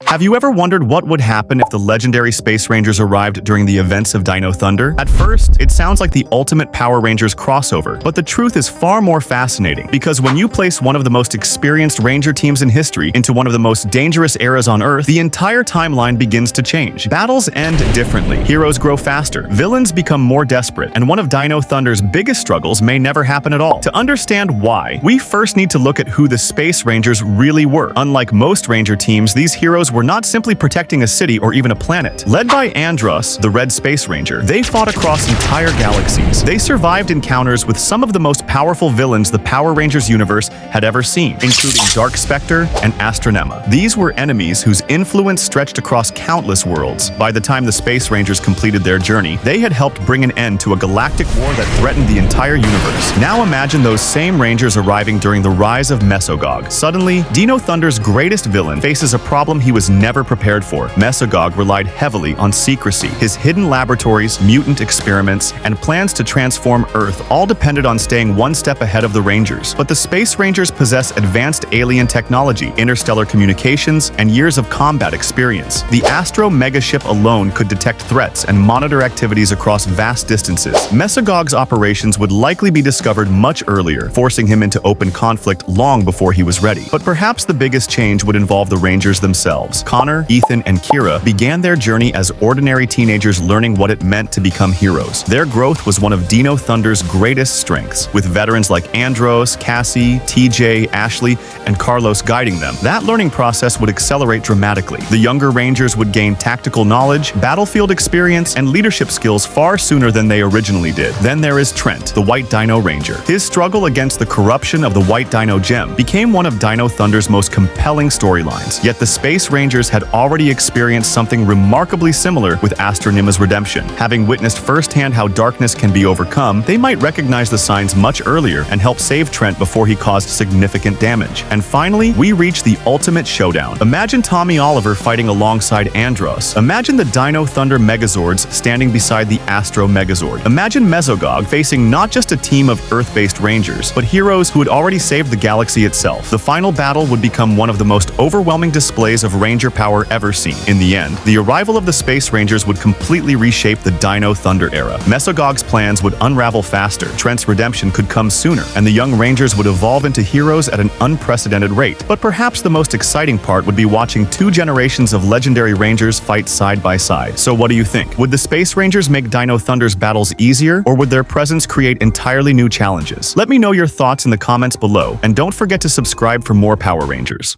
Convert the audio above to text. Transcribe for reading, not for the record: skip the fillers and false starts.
Have you ever wondered what would happen if the legendary Space Rangers arrived during the events of Dino Thunder? At first, it sounds like the ultimate Power Rangers crossover, but the truth is far more fascinating, because when you place one of the most experienced Ranger teams in history into one of the most dangerous eras on Earth, the entire timeline begins to change. Battles end differently, heroes grow faster, villains become more desperate, and one of Dino Thunder's biggest struggles may never happen at all. To understand why, we first need to look at who the Space Rangers really were. Unlike most Ranger teams, these heroes were not simply protecting a city or even a planet. Led by Andros, the Red Space Ranger, they fought across entire galaxies. They survived encounters with some of the most powerful villains the Power Rangers universe had ever seen, including Dark Spectre and Astronema. These were enemies whose influence stretched across countless worlds. By the time the Space Rangers completed their journey, they had helped bring an end to a galactic war that threatened the entire universe. Now imagine those same Rangers arriving during the rise of Mesogog. Suddenly, Dino Thunder's greatest villain faces a problem he was never prepared for. Mesogog relied heavily on secrecy. His hidden laboratories, mutant experiments, and plans to transform Earth all depended on staying one step ahead of the Rangers. But the Space Rangers possess advanced alien technology, interstellar communications, and years of combat experience. The Astro megaship alone could detect threats and monitor activities across vast distances. Mesogog's operations would likely be discovered much earlier, forcing him into open conflict long before he was ready. But perhaps the biggest change would involve the Rangers themselves. Connor, Ethan, and Kira began their journey as ordinary teenagers learning what it meant to become heroes. Their growth was one of Dino Thunder's greatest strengths, with veterans like Andros, Cassie, TJ, Ashley, and Carlos guiding them. That learning process would accelerate dramatically. The younger Rangers would gain tactical knowledge, battlefield experience, and leadership skills far sooner than they originally did. Then there is Trent, the White Dino Ranger. His struggle against the corruption of the White Dino Gem became one of Dino Thunder's most compelling storylines. Yet the Space Rangers had already experienced something remarkably similar with Astronema's redemption. Having witnessed firsthand how darkness can be overcome, they might recognize the signs much earlier and help save Trent before he caused significant damage. And finally, we reach the ultimate showdown. Imagine Tommy Oliver fighting alongside Andros. Imagine the Dino Thunder Megazords standing beside the Astro Megazord. Imagine Mesogog facing not just a team of Earth-based Rangers, but heroes who had already saved the galaxy itself. The final battle would become one of the most overwhelming displays of Ranger power ever seen. In the end, the arrival of the Space Rangers would completely reshape the Dino Thunder era. Mesogog's plans would unravel faster, Trent's redemption could come sooner, and the young Rangers would evolve into heroes at an unprecedented rate. But perhaps the most exciting part would be watching two generations of legendary Rangers fight side by side. So what do you think? Would the Space Rangers make Dino Thunder's battles easier, or would their presence create entirely new challenges? Let me know your thoughts in the comments below, and don't forget to subscribe for more Power Rangers.